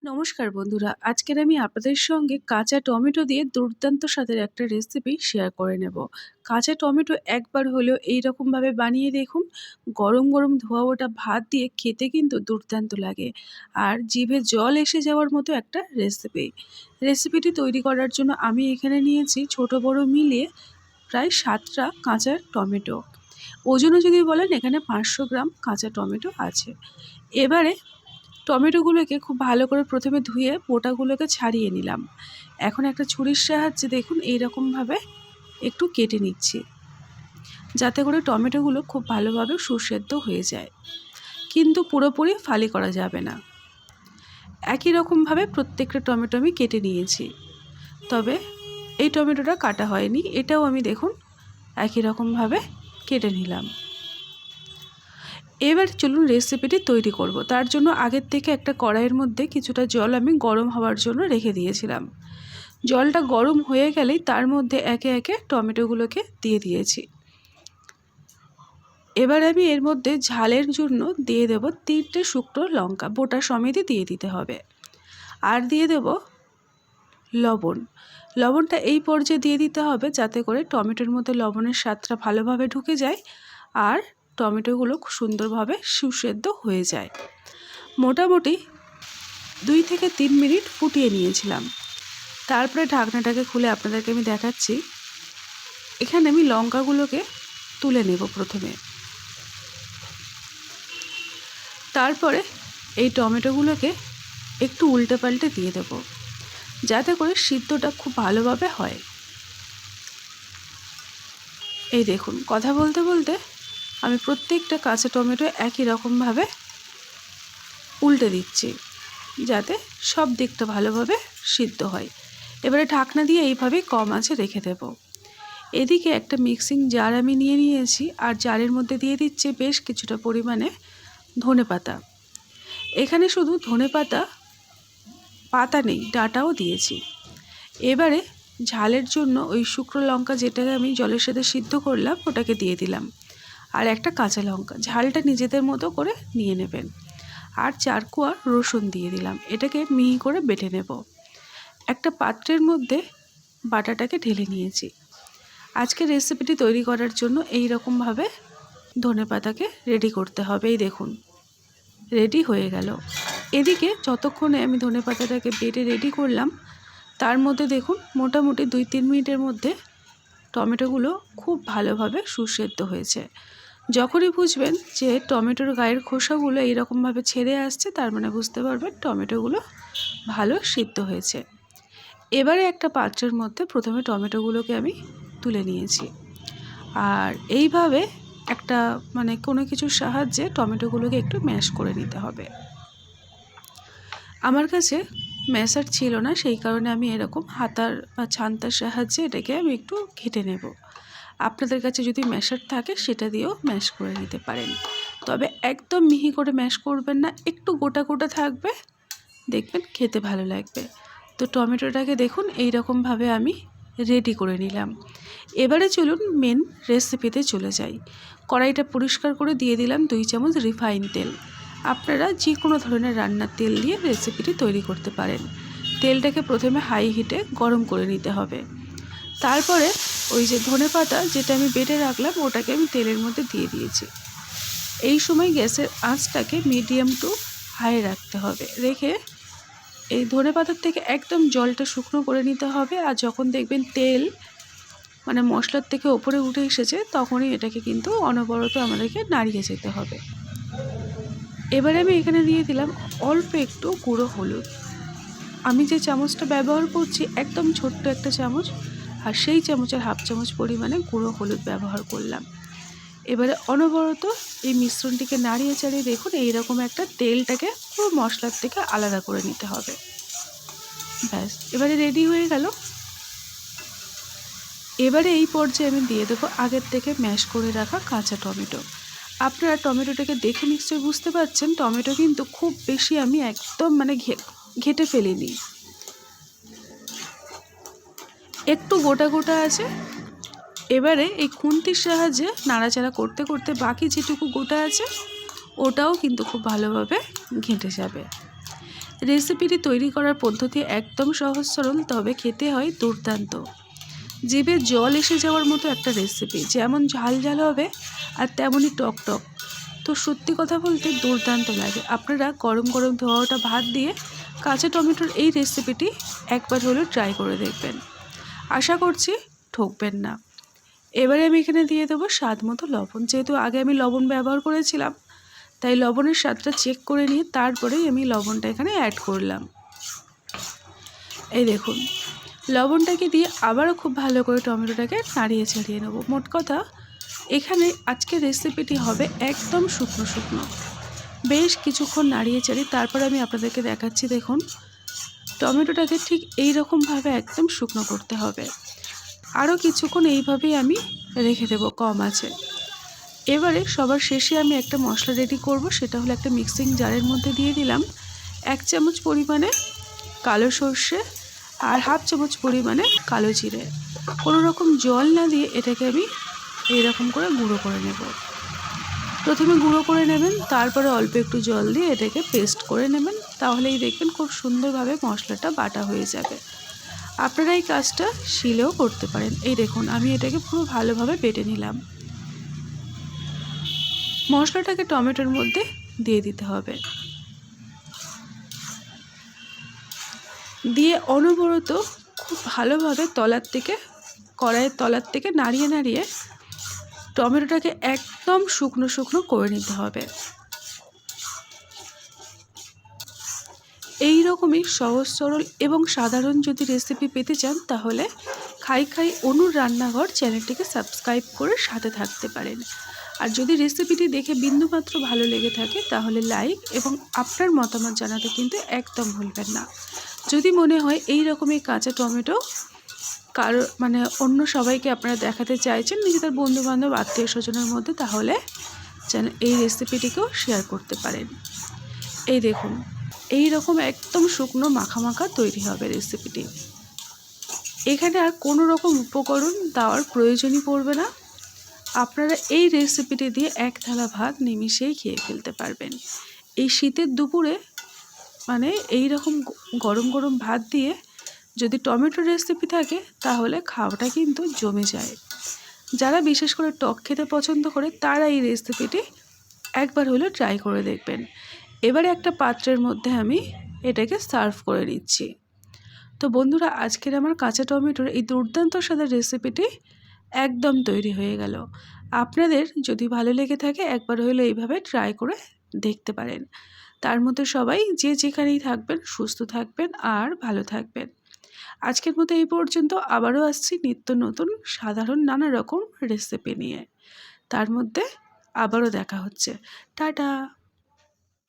নমস্কার বন্ধুরা, আজকের আমি আপনাদের সঙ্গে কাঁচা টমেটো দিয়ে দুর্দান্ত স্বাদের একটা রেসিপি শেয়ার করে নেব। কাঁচা টমেটো একবার হলেও এইরকমভাবে বানিয়ে দেখুন। গরম গরম ধোয়া ওঠা ভাত দিয়ে খেতে কিন্তু দুর্দান্ত লাগে, আর জিভে জল এসে যাওয়ার মতো একটা রেসিপিটি তৈরি করার জন্য আমি এখানে নিয়েছি ছোট বড় মিলিয়ে প্রায় 7টা কাঁচা টমেটো। ওজনে যদি বলেন, এখানে 500 গ্রাম কাঁচা টমেটো আছে। এবারে টমেটোগুলোকে খুব ভালো করে প্রথমে ধুয়ে বোটাগুলোকে ছাড়িয়ে নিলাম। এখন একটা ছুরির সাহায্যে দেখুন এইরকমভাবে একটু কেটে নিচ্ছি, যাতে করে টমেটোগুলো খুব ভালোভাবে সুসেদ্ধ হয়ে যায়, কিন্তু পুরোপুরি ফালি করা যাবে না। একই রকমভাবে প্রত্যেকটা টমেটো আমি কেটে নিয়েছি, তবে এই টমেটোটা কাটা হয়নি, এটাও আমি দেখুন একই রকমভাবে কেটে নিলাম। এবার চলুন রেসিপিটি তৈরি করব। তার জন্য আগের থেকে একটা কড়াইয়ের মধ্যে কিছুটা জল আমি গরম হওয়ার জন্য রেখে দিয়েছিলাম। জলটা গরম হয়ে গেলেই তার মধ্যে একে একে টমেটোগুলোকে দিয়ে দিয়েছি। এবার আমি এর মধ্যে ঝালের জন্য দিয়ে দেব 3টে শুকনো লঙ্কা, বোটা সমেতই দিয়ে দিতে হবে। আর দিয়ে দেব লবণ। লবণটা এই পর্যায়ে দিয়ে দিতে হবে যাতে করে টমেটোর মধ্যে লবণের স্বাদটা ভালোভাবে ঢুকে যায় আর টমেটোগুলো খুব সুন্দরভাবে সুসেদ্ধ হয়ে যায়। মোটামুটি 2 থেকে 3 মিনিট ফুটিয়ে নিয়েছিলাম। তারপরে ঢাকনাটাকে খুলে আপনাদেরকে আমি দেখাচ্ছি। এখানে আমি লঙ্কাগুলোকে তুলে নেব প্রথমে, তারপরে এই টমেটোগুলোকে একটু উল্টে পাল্টে দিয়ে দেব, যাতে করে সিদ্ধটা খুব ভালোভাবে হয়। এই দেখুন, কথা বলতে বলতে আমি প্রত্যেকটা কাঁচা টমেটো একই রকমভাবে উল্টে দিচ্ছি, যাতে সব দিকটা ভালোভাবে সিদ্ধ হয়। এবারে ঢাকনা দিয়ে এইভাবে কম আঁচে রেখে দেব। এদিকে একটা মিক্সিং জার আমি নিয়ে নিয়েছি, আর জারের মধ্যে দিয়ে দিচ্ছি বেশ কিছুটা পরিমাণে ধনেপাতা। এখানে শুধু ধনেপাতা পাতা নেই, ডাঁটাও দিয়েছি। এবারে ঝালের জন্য ওই শুকনো লঙ্কা যেটাকে আমি জলের সাথে সিদ্ধ করলাম ওটাকে দিয়ে দিলাম, আর একটা কাঁচা লঙ্কা। ঝালটা নিজেদের মতো করে নিয়ে নেবেন। আর 4 কোয়া রসুন দিয়ে দিলাম, এটাকে মিহি করে বেটে নেব। একটা পাত্রের মধ্যে বাটাটাকে ঢেলে নিয়েছি। আজকে রেসিপিটি তৈরি করার জন্য এই রকমভাবে ধনেপাতাকে রেডি করতে হবে। এই দেখুন, রেডি হয়ে গেল। এদিকে যতক্ষণে আমি ধনেপাতাটাকে বেটে রেডি করলাম, তার মধ্যে দেখুন মোটামুটি 2-3 মিনিটের মধ্যে টমেটোগুলো খুব ভালোভাবে সুসেদ্ধ হয়েছে। যখনই বুঝবেন যে টমেটোর গায়ের খোসাগুলো এইরকমভাবে ছেড়ে আসছে, তার মানে বুঝতে পারবেন টমেটোগুলো ভালো সিদ্ধ হয়েছে। এবারে একটা পাত্রের মধ্যে প্রথমে টমেটোগুলোকে আমি তুলে নিয়েছি, আর এইভাবে একটা কোনো কিছুর সাহায্যে টমেটোগুলোকে একটু ম্যাশ করে নিতে হবে। আমার কাছে ম্যাশার ছিল না, সেই কারণে আমি এরকম হাতার বা ছান্তার সাহায্যে এটাকে আমি একটু ঘেটে নেব। আপনাদের কাছে যদি ম্যাশার থাকে সেটা দিয়েও ম্যাশ করে নিতে পারেন, তবে একদম মিহি করে ম্যাশ করবেন না, একটু গোটা গোটা থাকবে, দেখবেন খেতে ভালো লাগবে। তো টমেটোটাকে দেখুন এই রকমভাবে আমি রেডি করে নিলাম। এবারে চলুন মেন রেসিপিতে চলে যাই। কড়াইটা পরিষ্কার করে দিয়ে দিলাম 2 চামচ রিফাইন তেল। আপনারা যে কোনো ধরনের রান্নার তেল দিয়ে রেসিপিটি তৈরি করতে পারেন। তেলটাকে প্রথমে হাই হিটে গরম করে নিতে হবে। তারপরে ওই যে ধনেপাতা যেটা আমি বেটে রাখলাম ওটাকে আমি তেলের মধ্যে দিয়ে দিয়েছি। এই সময় গ্যাসের আঁচটাকে মিডিয়াম টু হাই রাখতে হবে। রেখে এই ধনেপাতার থেকে একদম জলটা শুকনো করে নিতে হবে। আর যখন দেখবেন তেল মশলার থেকে ওপরে উঠে এসেছে, তখনই এটাকে কিন্তু অনবরত আমাদেরকে নাড়িয়ে যেতে হবে। এবারে আমি এখানে দিয়ে দিলাম অল্প একটু গুঁড়ো হলুদ। আমি যে চামচটা ব্যবহার করছি একদম ছোট্ট একটা চামচ, আর সেই চামচের হাফ চামচ পরিমাণে গুঁড়ো হলুদ ব্যবহার করলাম। এবারে অনবরত এই মিশ্রণটিকে নাড়িয়ে চাড়িয়ে দেখুন এইরকম একটা তেলটাকে পুরো মশলার থেকে আলাদা করে নিতে হবে। ব্যাস, এবারে রেডি হয়ে গেল। এবারে এই পর্যায়ে আমি দিয়ে দেবো আগের থেকে ম্যাশ করে রাখা কাঁচা টমেটো। আপনারা টমেটোটাকে দেখে নিশ্চয়ই বুঝতে পারছেন, টমেটো কিন্তু খুব বেশি আমি একদম ঘেটে ফেলিনি, একটু গোটা গোটা আছে। এবারে এই খুন্তির সাহায্যে নাড়াচাড়া করতে করতে বাকি যেটুকু গোটা আছে ওটাও কিন্তু খুব ভালোভাবে ঘেঁটে যাবে। রেসিপিটি তৈরি করার পদ্ধতি একদম সহজ সরল, তবে খেতে হয় দুর্দান্ত। জিভে জল এসে যাওয়ার মতো একটা রেসিপি, যেমন ঝাল ঝাল হবে আর তেমনই টক টক। তো সত্যি কথা বলতে দুর্দান্ত লাগে। আপনারা গরম গরম ধোয়া ওঠা ভাত দিয়ে কাঁচা টমেটোর এই রেসিপিটি একবার হলেও ট্রাই করে দেখবেন, আশা করছি ঠকবেন না। এবারে আমি এখানে দিয়ে দেবো স্বাদ মতো লবণ। যেহেতু আগে আমি লবণ ব্যবহার করেছিলাম, তাই লবণের স্বাদটা চেক করে নিয়ে তারপরেই আমি লবণটা এখানে অ্যাড করলাম। এই দেখুন, লবণটাকে দিয়ে আবারও খুব ভালো করে টমেটোটাকে নাড়িয়ে ছাড়িয়ে নেব। মোট কথা এখানে আজকের রেসিপিটি হবে একদম শুকনো শুকনো। বেশ কিছুক্ষণ নাড়িয়ে চাড়িয়ে তারপর আমি আপনাদেরকে দেখাচ্ছি। দেখুন, টমেটোটাকে ঠিক এই রকমভাবে একদম শুকনো করতে হবে। আরও কিছুক্ষণ এইভাবেই আমি রেখে দেব কম আছে। এবারে সবার শেষে আমি একটা মশলা রেডি করব। সেটা হলো একটা মিক্সিং জারের মধ্যে দিয়ে দিলাম 1 চামচ পরিমাণে কালো সর্ষে আর 1/2 চামচ পরিমাণে কালো জিরে। কোনো রকম জল না দিয়ে এটাকে আমি এইরকম করে গুঁড়ো করে নেব। প্রথমে গুঁড়ো করে নেবেন, তারপরে অল্প একটু জল দিয়ে এটাকে পেস্ট করে নেবেন। তাহলেই দেখবেন খুব সুন্দরভাবে মশলাটা বাটা হয়ে যাবে। আপনারা এই কাজটা শিলেও করতে পারেন। এই দেখুন, আমি এটাকে পুরো ভালোভাবে বেটে নিলাম। মশলাটাকে টমেটোর মধ্যে দিয়ে দিতে হবে, দিয়ে অনবরত খুব ভালোভাবে কড়াইয়ের তলার থেকে নাড়িয়ে নাড়িয়ে টমেটোটাকে একদম শুকনো শুকনো করে নিতে হবে। এই রকমই সহজ সরল এবং সাধারণ যদি রেসিপি পেতে চান, তাহলে খাই খাই অনুর রান্নাঘর চ্যানেলটিকে সাবস্ক্রাইব করে সাথে থাকতে পারেন। আর যদি রেসিপিটি দেখে বিন্দুমাত্র ভালো লেগে থাকে, তাহলে লাইক এবং আপনার মতামত জানাতে কিন্তু একদম ভুলবেন না। যদি মনে হয় এই রকমই কাঁচা টমেটো কারো অন্য সবাইকে আপনারা দেখাতে চাইছেন, নিজেদের বন্ধুবান্ধব আত্মীয় স্বজনের মধ্যে, তাহলে এই রেসিপিটিকেও শেয়ার করতে পারেন। এই দেখুন, এই রকম একদম শুকনো মাখা মাখা তৈরি হবে রেসিপিটি। এখানে আর কোনো রকম উপকরণ দেওয়ার প্রয়োজনই পড়বে না। আপনারা এই রেসিপিটি দিয়ে 1 থালা ভাত নিমিষেই খেয়ে ফেলতে পারবেন। এই শীতের দুপুরে এই রকম গরম গরম ভাত দিয়ে যদি টমেটো রেসিপি থাকে, তাহলে খাওয়াটা কিন্তু জমে যায়। যারা বিশেষ করে টক খেতে পছন্দ করে, তারা এই রেসিপিটি একবার হলেও ট্রাই করে দেখবেন। এবারে একটা পাত্রের মধ্যে আমি এটাকে সার্ভ করে নিচ্ছি। তো বন্ধুরা, আজকের আমার কাঁচা টমেটোর এই দুর্দান্ত স্বাদের রেসিপিটি একদম তৈরি হয়ে গেল। আপনাদের যদি ভালো লেগে থাকে, একবার হলেও এইভাবে ট্রাই করে দেখতে পারেন। তার মধ্যে সবাই যে যেখানেই থাকবেন সুস্থ থাকবেন আর ভালো থাকবেন। আজকের মতো এই পর্যন্ত। আবারও আসছি নিত্য নতুন সাধারণ নানা রকম রেসিপি নিয়ে। তার মধ্যে আবারও দেখা হচ্ছে। টাটা।